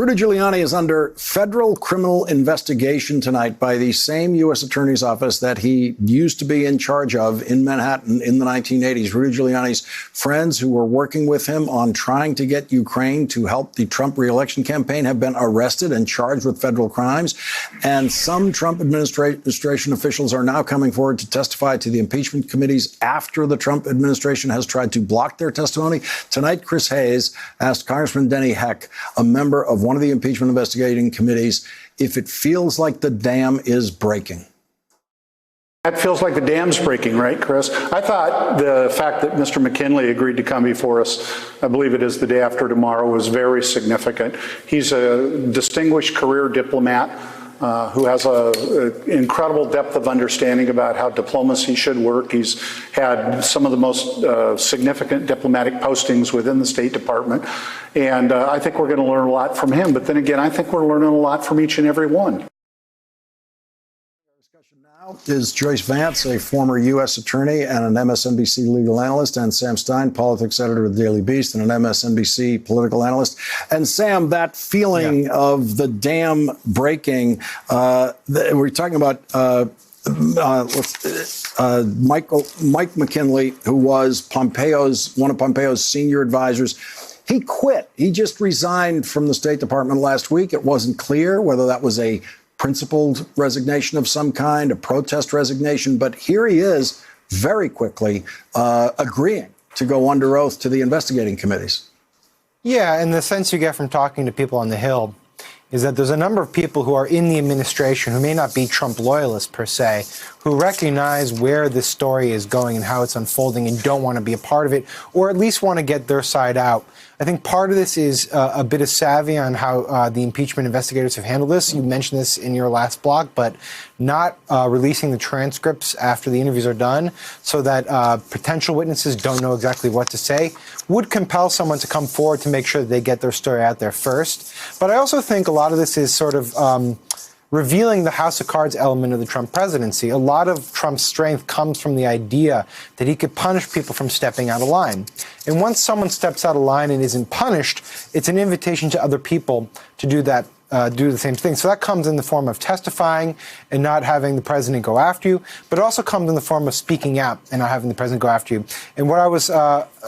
Rudy Giuliani is under federal criminal investigation tonight by the same U.S. Attorney's Office that he used to be in charge of in Manhattan in the 1980s. Rudy Giuliani's friends who were working with him on trying to get Ukraine to help the Trump reelection campaign have been arrested and charged with federal crimes. And some Trump administration officials are now coming forward to testify to the impeachment committees after the Trump administration has tried to block their testimony. Tonight, Chris Hayes asked Congressman Denny Heck, a member of one of the impeachment investigating committees, if it feels like the dam is breaking. That feels like the dam's breaking, right, Chris? I thought the fact that Mr. McKinley agreed to come before us, I believe it is the day after tomorrow, was very significant. He's a distinguished career diplomat who has an incredible depth of understanding about how diplomacy should work. He's had some of the most significant diplomatic postings within the State Department. And I think we're going to learn a lot from him. But then again, I think we're learning a lot from each and every one. Is Joyce Vance, a former U.S. attorney and an MSNBC legal analyst, and Sam Stein, politics editor of the Daily Beast and an MSNBC political analyst. And Sam, that feeling of the dam breaking, we're talking about Mike McKinley, who was one of Pompeo's senior advisors. He quit. He just resigned from the State Department last week. It wasn't clear whether that was a principled resignation of some kind, a protest resignation. But here he is very quickly agreeing to go under oath to the investigating committees. Yeah, and the sense you get from talking to people on the Hill is that there's a number of people who are in the administration who may not be Trump loyalists per se, who recognize where this story is going and how it's unfolding and don't want to be a part of it, or at least want to get their side out. I think part of this is a bit of savvy on how the impeachment investigators have handled this. You mentioned this in your last blog, but not releasing the transcripts after the interviews are done so that potential witnesses don't know exactly what to say would compel someone to come forward to make sure that they get their story out there first. But I also think a lot of this is sort of revealing the House of Cards element of the Trump presidency. A lot of Trump's strength comes from the idea that he could punish people from stepping out of line. And once someone steps out of line and isn't punished, it's an invitation to other people to do that, do the same thing. So that comes in the form of testifying and not having the president go after you, but it also comes in the form of speaking out and not having the president go after you. And what I was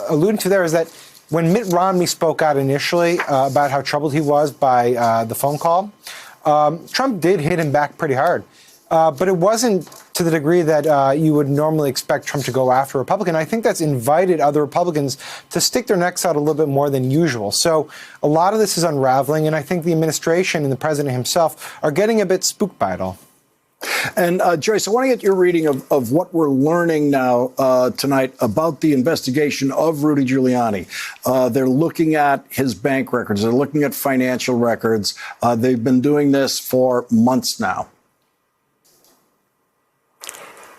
alluding to there is that when Mitt Romney spoke out initially about how troubled he was by the phone call, Trump did hit him back pretty hard. But it wasn't to the degree that you would normally expect Trump to go after a Republican. I think that's invited other Republicans to stick their necks out a little bit more than usual. So a lot of this is unraveling, and I think the administration and the president himself are getting a bit spooked by it all. And Joyce, I want to get your reading of what we're learning now tonight about the investigation of Rudy Giuliani. They're looking at his bank records. They're looking at financial records. They've been doing this for months now.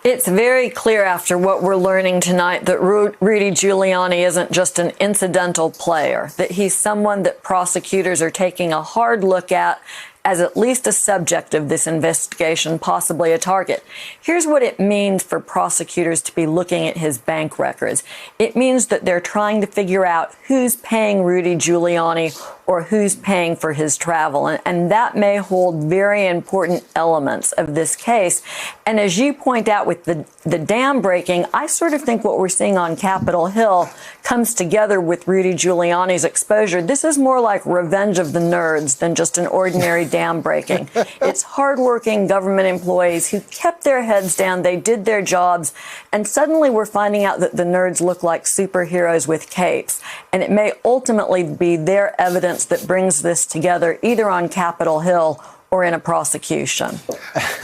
It's very clear after what we're learning tonight that Rudy Giuliani isn't just an incidental player, that he's someone that prosecutors are taking a hard look at as at least a subject of this investigation, possibly a target. Here's what it means for prosecutors to be looking at his bank records. It means that they're trying to figure out who's paying Rudy Giuliani or who's paying for his travel. And that may hold very important elements of this case. And as you point out with the dam breaking, I sort of think what we're seeing on Capitol Hill comes together with Rudy Giuliani's exposure. This is more like Revenge of the Nerds than just an ordinary dam breaking. It's hardworking government employees who kept their heads down. They did their jobs. And suddenly we're finding out that the nerds look like superheroes with capes. And it may ultimately be their evidence that brings this together, either on Capitol Hill or in a prosecution.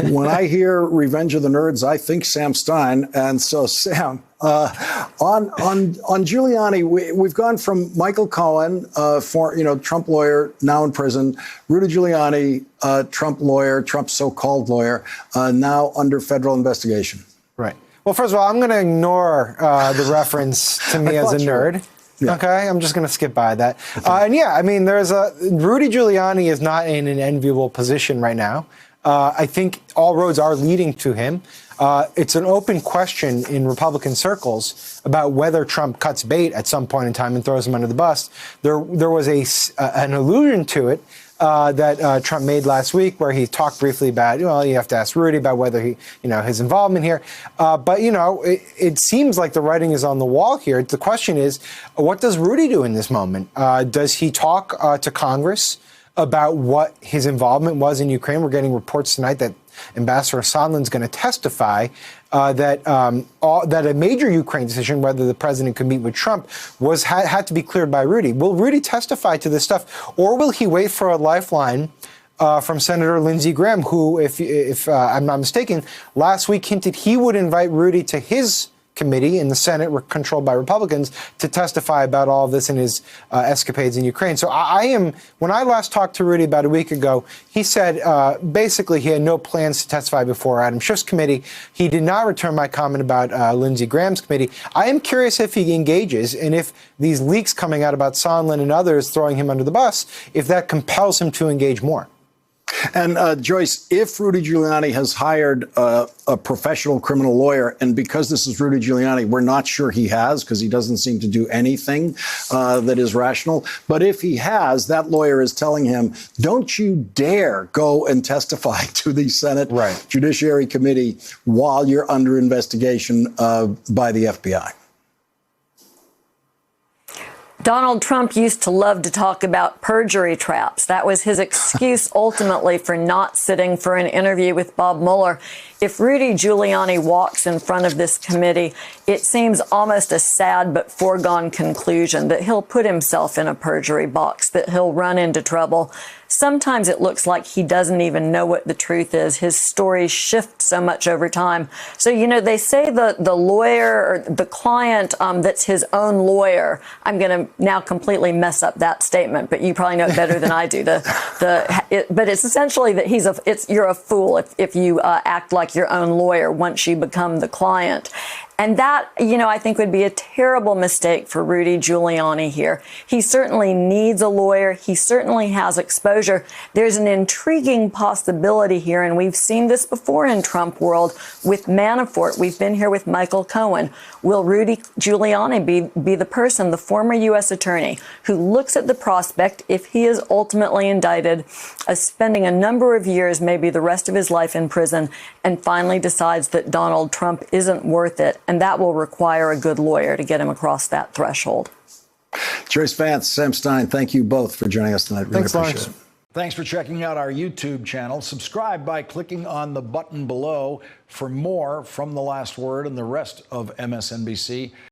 When I hear Revenge of the Nerds, I think Sam Stein. And so, Sam, on Giuliani, we've gone from Michael Cohen, Trump lawyer, now in prison, Rudy Giuliani, Trump lawyer, Trump's so-called lawyer, now under federal investigation. Right. Well, first of all, I'm going to ignore the reference to me as a nerd. Yeah. Okay, I'm just going to skip by that. And yeah, I mean, Rudy Giuliani is not in an enviable position right now. I think all roads are leading to him. It's an open question in Republican circles about whether Trump cuts bait at some point in time and throws him under the bus. There was an allusion to it that Trump made last week, where he talked briefly about, well, you have to ask Rudy about whether he, his involvement here. But, it seems like the writing is on the wall here. The question is, what does Rudy do in this moment? Does he talk to Congress about what his involvement was in Ukraine? We're getting reports tonight that Ambassador Sondland's going to testify that a major Ukraine decision, whether the president could meet with Trump, had to be cleared by Rudy. Will Rudy testify to this stuff, or will he wait for a lifeline from Senator Lindsey Graham, who, if I'm not mistaken, last week hinted he would invite Rudy to his committee in the Senate, controlled by Republicans, to testify about all of this and his escapades in Ukraine. So when I last talked to Rudy about a week ago, he said basically he had no plans to testify before Adam Schiff's committee. He did not return my comment about Lindsey Graham's committee. I am curious if he engages, and if these leaks coming out about Sondland and others throwing him under the bus, if that compels him to engage more. And Joyce, if Rudy Giuliani has hired a professional criminal lawyer, and because this is Rudy Giuliani, we're not sure he has, because he doesn't seem to do anything that is rational. But if he has, that lawyer is telling him, don't you dare go and testify to the Senate Judiciary Committee while you're under investigation by the FBI. Donald Trump used to love to talk about perjury traps. That was his excuse ultimately for not sitting for an interview with Bob Mueller. If Rudy Giuliani walks in front of this committee, it seems almost a sad but foregone conclusion that he'll put himself in a perjury box, that he'll run into trouble. Sometimes it looks like he doesn't even know what the truth is. His stories shift so much over time. So, they say the lawyer or the client that's his own lawyer. I'm going to now completely mess up that statement, but you probably know it better than I do. But it's essentially that you're a fool if you act like your own lawyer once you become the client. And that, I think would be a terrible mistake for Rudy Giuliani here. He certainly needs a lawyer. He certainly has exposure. There's an intriguing possibility here, and we've seen this before in Trump world with Manafort. We've been here with Michael Cohen. Will Rudy Giuliani be the person, the former U.S. attorney, who looks at the prospect, if he is ultimately indicted, of spending a number of years, maybe the rest of his life in prison, and finally decides that Donald Trump isn't worth it? And that will require a good lawyer to get him across that threshold. Joyce Vance, Sam Stein, thank you both for joining us tonight. Really Thanks, appreciate Lawrence. it. Thanks for checking out our YouTube channel. Subscribe by clicking on the button below for more from The Last Word and the rest of MSNBC.